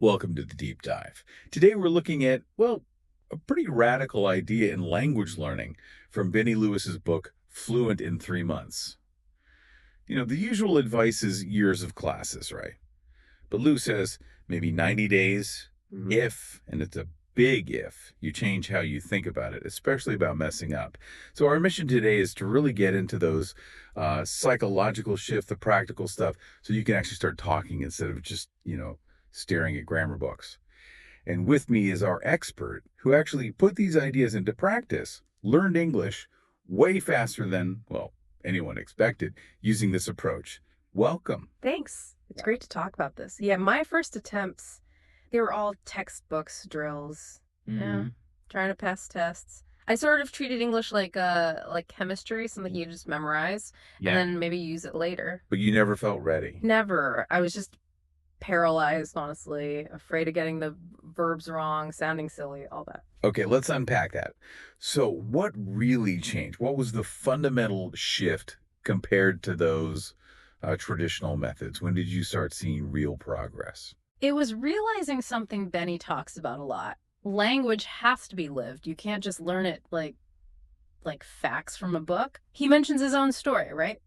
Welcome to the deep dive. Today we're looking at, well, a pretty radical idea in language learning from Benny Lewis's book, Fluent in 3 months. The usual advice is years of classes, right? But Lewis says maybe 90 days Mhm. if, and it's a big if, you change how you think about it, especially about messing up. So our mission today is to really get into those psychological shift, the practical stuff, so you can actually start talking instead of just, staring at grammar books. And with me is our expert who actually put these ideas into practice, learned English way faster than, well, anyone expected using this approach. Welcome. Thanks. It's Yeah. great to talk about this. Yeah, my first attempts, they were all textbooks, drills. Yeah, Hmm. trying to pass tests. I sort of treated English like chemistry, something you just memorize and Yeah. then maybe use it later. But you never felt ready. Never. I was just paralyzed, honestly, afraid of getting the verbs wrong, sounding silly, all that. Okay, let's unpack that. So, what really changed? What was the fundamental shift compared to those traditional methods? When did you start seeing real progress? It was realizing something Benny talks about a lot. Language has to be lived. You can't just learn it like facts from a book. He mentions his own story, right?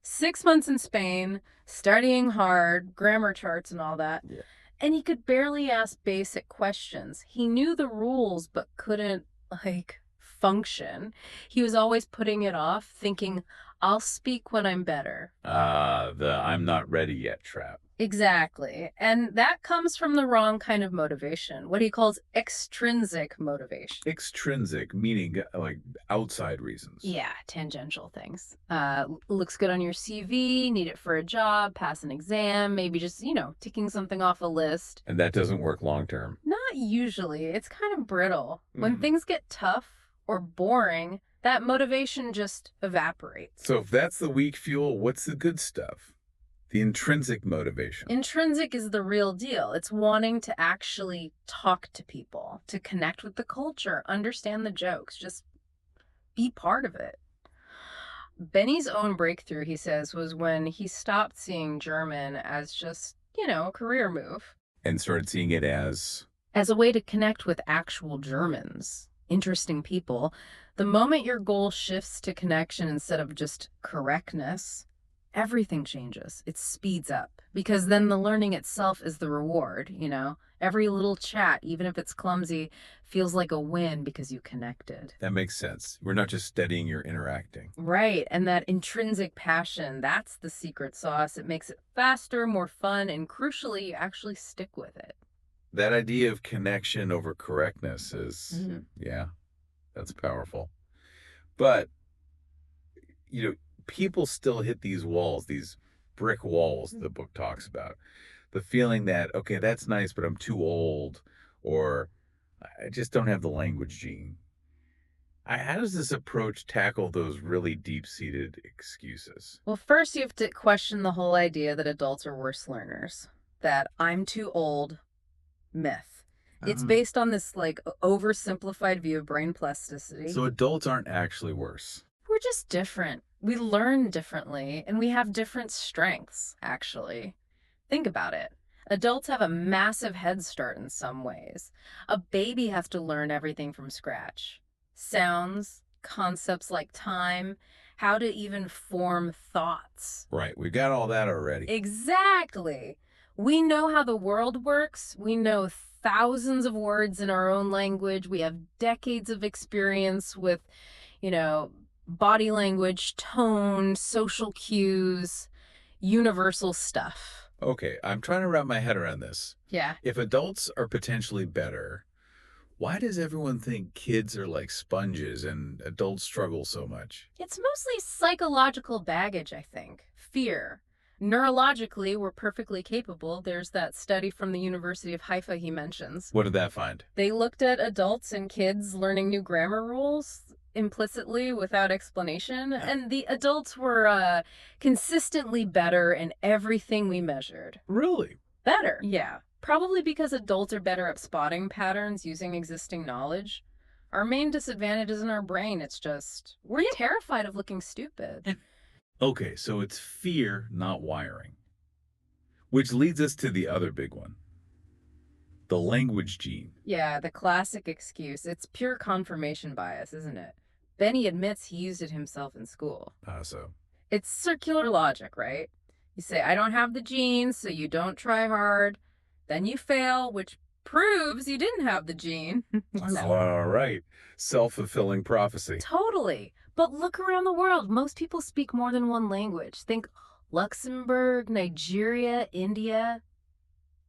6 months in Spain, studying hard, grammar charts and all that. Yeah. And he could barely ask basic questions. He knew the rules, but couldn't, function. He was always putting it off, thinking, I'll speak when I'm better. The I'm not ready yet trap. Exactly. And that comes from the wrong kind of motivation, what he calls extrinsic motivation. Extrinsic, meaning like outside reasons. Yeah, tangential things. Looks good on your CV, need it for a job, pass an exam, maybe just, ticking something off a list. And that doesn't work long term. Not usually. It's kind of brittle. When Mhm. things get tough or boring, that motivation just evaporates. So, if that's the weak fuel, what's the good stuff? The intrinsic motivation. Intrinsic is the real deal. It's wanting to actually talk to people, to connect with the culture, understand the jokes, just be part of it. Benny's own breakthrough, he says, was when he stopped seeing German as just, a career move, And started seeing it as a way to connect with actual Germans, interesting people. The moment your goal shifts to connection instead of just correctness, everything changes. It speeds up because then the learning itself is the reward. Every little chat, even if it's clumsy, feels like a win because you connected. that makes sense. We're not just studying, you're interacting. Right. And that intrinsic passion, that's the secret sauce. It makes it faster, more fun, and crucially, you actually stick with it. That idea of connection over correctness is, Mhm. yeah, that's powerful. But, you know, people still hit these walls, these brick walls the book talks about. The feeling that, okay, that's nice, but I'm too old, or I just don't have the language gene. How does this approach tackle those really deep seated excuses? Well, first, you have to question the whole idea that adults are worse learners, that I'm too old myth. It's Um, based on this oversimplified view of brain plasticity. so adults aren't actually worse. We're just different. We learn differently and we have different strengths, actually. Think about it. Adults have a massive head start in some ways. A baby has to learn everything from scratch. Sounds, concepts like time, how to even form thoughts. Right. We've got all that already. Exactly. We know how the world works. We know thousands of words in our own language. We have decades of experience with, you know, body language, tone, social cues, universal stuff. Okay. I'm trying to wrap my head around this. Yeah. If adults are potentially better, why does everyone think kids are like sponges and adults struggle so much? It's mostly psychological baggage, I think. Fear. Neurologically, we're perfectly capable. There's that study from the University of Haifa he mentions. What did that find? They looked at adults and kids learning new grammar rules implicitly without explanation, and the adults were consistently better in everything we measured. Really? Better, yeah. Probably because adults are better at spotting patterns using existing knowledge. Our main disadvantage isn't our brain, it's just we're terrified of looking stupid. Okay, so it's fear, not wiring. Which leads us to the other big one. The language gene. Yeah, the classic excuse. It's pure confirmation bias, isn't it? Benny admits he used it himself in school. So It's circular logic, right? You say, I don't have the genes, so you don't try hard. Then you fail, which proves you didn't have the gene. all right. Self-fulfilling prophecy. Totally. But look around the world. Most people speak more than one language. Think Luxembourg, Nigeria, India.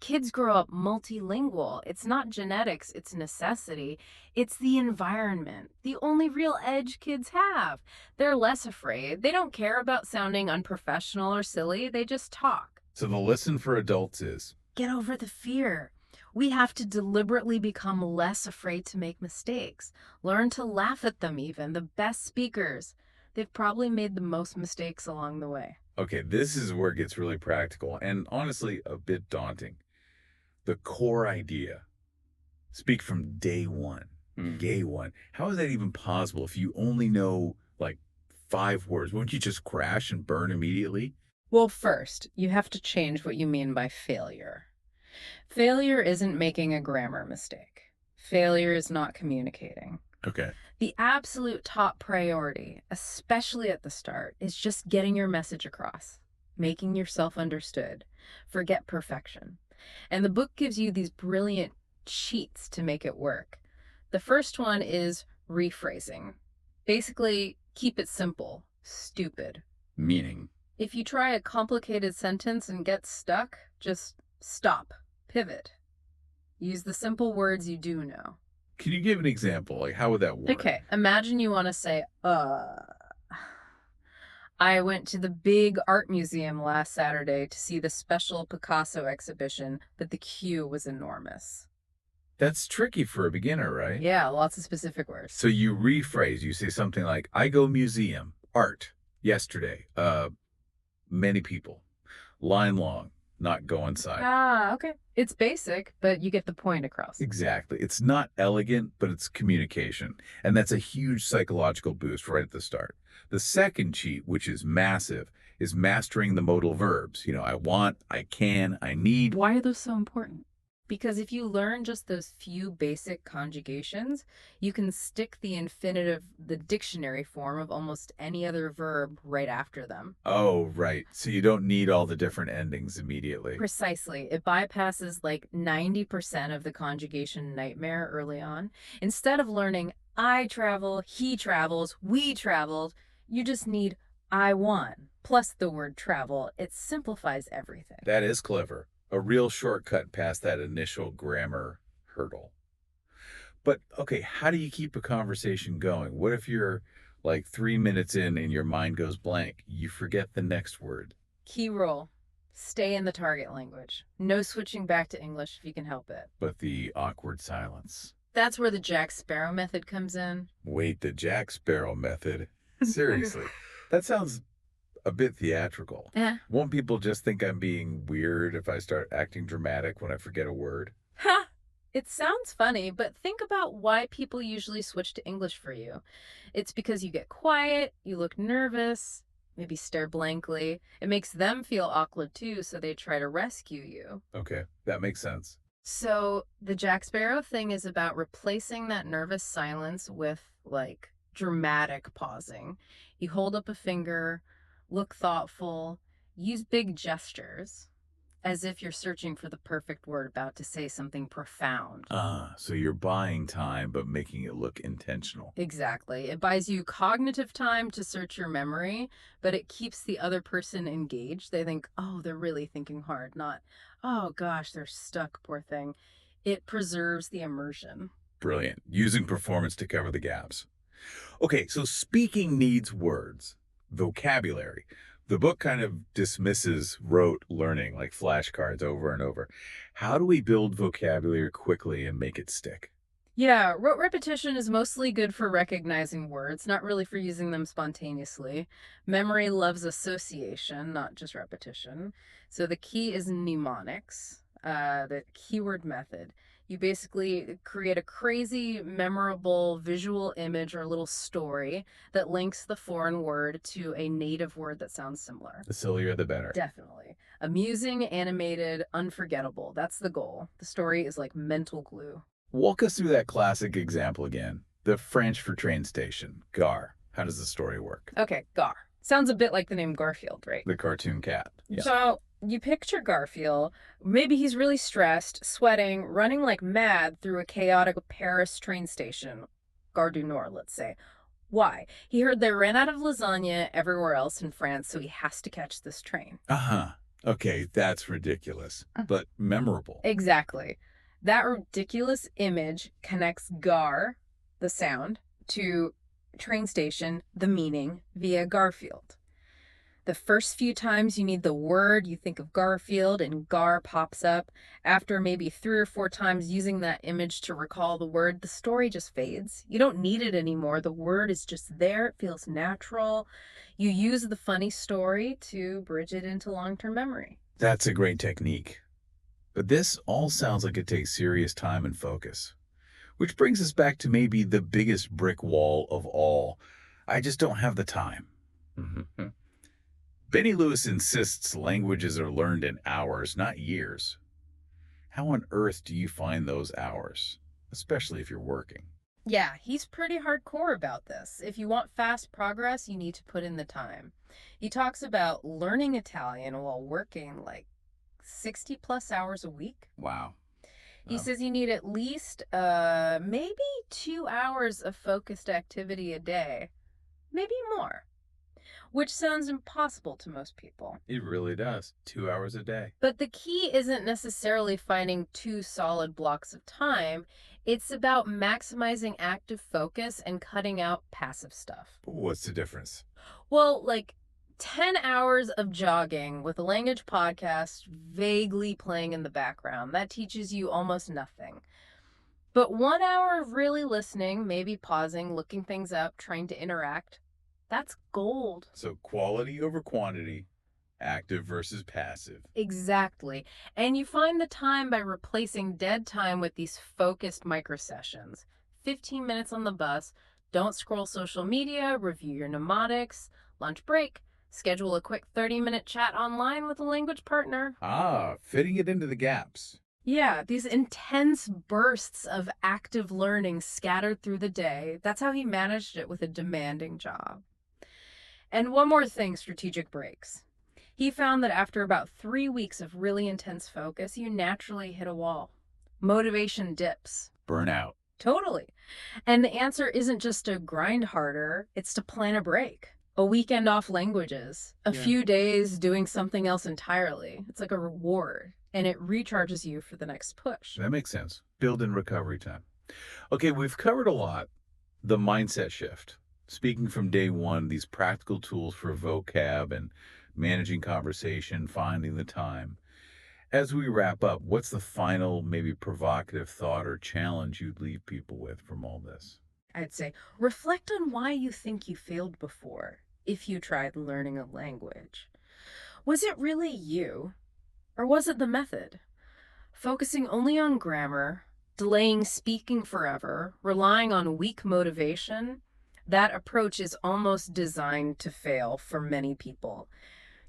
Kids grow up multilingual. It's not genetics, it's necessity. It's the environment. The only real edge kids have. They're less afraid. They don't care about sounding unprofessional or silly. They just talk. So the lesson for adults is, Get over the fear. We have to deliberately become less afraid to make mistakes. Learn to laugh at them even. The best speakers, they've probably made the most mistakes along the way. okay, this is where it gets really practical and honestly a bit daunting. The core idea. Speak from day one. Day one. How is that even possible if you only know like 5 words? Won't you just crash and burn immediately? Well, first, you have to change what you mean by failure. Failure isn't making a grammar mistake. Failure is not communicating. Okay. The absolute top priority, especially at the start, is just getting your message across, making yourself understood. Forget perfection. And the book gives you these brilliant cheats to make it work. The first one is rephrasing. Basically, keep it simple, stupid. Meaning. If you try a complicated sentence and get stuck, just stop, pivot. Use the simple words you do know. Can you give an example? Like, how would that work? Okay, imagine you want to say, I went to the big art museum last Saturday to see the special Picasso exhibition, but the queue was enormous. That's tricky for a beginner, right? Yeah, lots of specific words. So you rephrase. You say something like, I go museum, art, yesterday, many people, line long, not go inside. Ah, okay. It's basic, but you get the point across. Exactly. It's not elegant, but it's communication. And that's a huge psychological boost right at the start. The second cheat, which is massive, is mastering the modal verbs. I want, I can, I need. Why are those so important? Because if you learn just those few basic conjugations, you can stick the infinitive, the dictionary form of almost any other verb right after them. Oh, right. So you don't need all the different endings immediately. Precisely. It bypasses like 90% of the conjugation nightmare early on. Instead of learning, I travel, he travels, we traveled, you just need I won, plus the word travel. It simplifies everything. That is clever. A real shortcut past that initial grammar hurdle. But okay, how do you keep a conversation going? What if you're like 3 minutes in and your mind goes blank? You forget the next word. Key rule. Stay in the target language. No switching back to English if you can help it. But the awkward silence. That's where the Jack Sparrow method comes in. Wait, the Jack Sparrow method? Seriously, that sounds a bit theatrical. Eh. Won't people just think I'm being weird if I start acting dramatic when I forget a word? Ha! It sounds funny, but think about why people usually switch to English for you. It's because you get quiet, you look nervous, maybe stare blankly. It makes them feel awkward too, so they try to rescue you. Okay, that makes sense. So the Jack Sparrow thing is about replacing that nervous silence with like dramatic pausing. You hold up a finger, look thoughtful, use big gestures, as if you're searching for the perfect word about to say something profound. So you're buying time, but making it look intentional. Exactly. It buys you cognitive time to search your memory, but it keeps the other person engaged. They think, oh, they're really thinking hard, not, oh gosh, they're stuck, poor thing. It preserves the immersion. Brilliant. Using performance to cover the gaps. Okay, so speaking needs words, vocabulary. The book kind of dismisses rote learning like flashcards over and over. How do we build vocabulary quickly and make it stick? Yeah, rote repetition is mostly good for recognizing words, not really for using them spontaneously. Memory loves association, not just repetition. So the key is mnemonics. the keyword method. You basically create a crazy, memorable visual image or little story that links the foreign word to a native word that sounds similar. The sillier, the better. Definitely. Amusing, animated, unforgettable. That's the goal. The story is like mental glue. Walk us through that classic example again. The French for train station, Gare. How does the story work? Okay, Gar. Sounds a bit like the name Garfield, right? The cartoon cat. Yeah. So you picture Garfield. Maybe he's really stressed, sweating, running like mad through a chaotic Paris train station. Gare du Nord, let's say. Why? He heard they ran out of lasagna everywhere else in France, so he has to catch this train. Uh-huh. Okay, that's ridiculous, but memorable. Exactly. That ridiculous image connects Gar, the sound, to train station, the meaning, via Garfield. The first few times you need the word, you think of Garfield and Gar pops up. After maybe 3 or 4 times using that image to recall the word, the story just fades. You don't need it anymore. The word is just there. It feels natural. You use the funny story to bridge it into long-term memory. That's a great technique. But this all sounds like it takes serious time and focus. Which brings us back to maybe the biggest brick wall of all. I just don't have the time. Mm-hmm. Benny Lewis insists languages are learned in hours, not years. How on earth do you find those hours, especially if you're working? Yeah, he's pretty hardcore about this. If you want fast progress, you need to put in the time. He talks about learning Italian while working like 60 plus hours a week. Wow. He says you need at least maybe 2 hours of focused activity a day, maybe more, which sounds impossible to most people. It really does. 2 hours a day. But the key isn't necessarily finding 2 solid blocks of time. It's about maximizing active focus and cutting out passive stuff. What's the difference? Well, like 10 hours of jogging with a language podcast vaguely playing in the background. That teaches you almost nothing. But 1 hour of really listening, maybe pausing, looking things up, trying to interact, that's gold. So quality over quantity, active versus passive. Exactly. And you find the time by replacing dead time with these focused micro sessions. 15 minutes on the bus, don't scroll social media, review your mnemonics, lunch break, schedule a quick 30-minute chat online with a language partner. Ah, fitting it into the gaps. Yeah, these intense bursts of active learning scattered through the day. That's how he managed it with a demanding job. And one more thing, strategic breaks. He found that after about 3 weeks of really intense focus, you naturally hit a wall. Motivation dips. Burnout. Totally. And the answer isn't just to grind harder, it's to plan a break. A weekend off languages, a few days doing something else entirely. It's like a reward, and it recharges you for the next push. That makes sense. Build in recovery time. Okay, we've covered a lot. The mindset shift. Speaking from day one, these practical tools for vocab and managing conversation, finding the time. As we wrap up, what's the final, maybe provocative thought or challenge you'd leave people with from all this? I'd say reflect on why you think you failed before if you tried learning a language. Was it really you? Or was it the method? Focusing only on grammar, delaying speaking forever, relying on weak motivation, that approach is almost designed to fail for many people.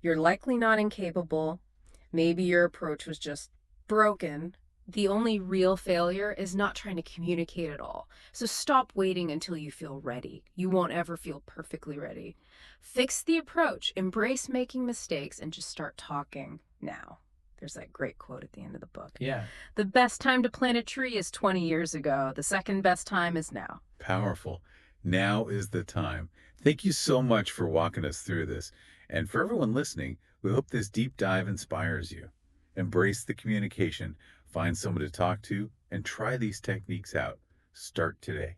You're likely not incapable. Maybe your approach was just broken. The only real failure is not trying to communicate at all. So stop waiting until you feel ready. You won't ever feel perfectly ready. Fix the approach, embrace making mistakes, and just start talking now. There's that great quote at the end of the book. Yeah. The best time to plant a tree is 20 years ago. The second best time is now. Powerful. Now is the time. Thank you so much for walking us through this. And for everyone listening, we hope this deep dive inspires you. Embrace the communication, find someone to talk to, and try these techniques out. Start today.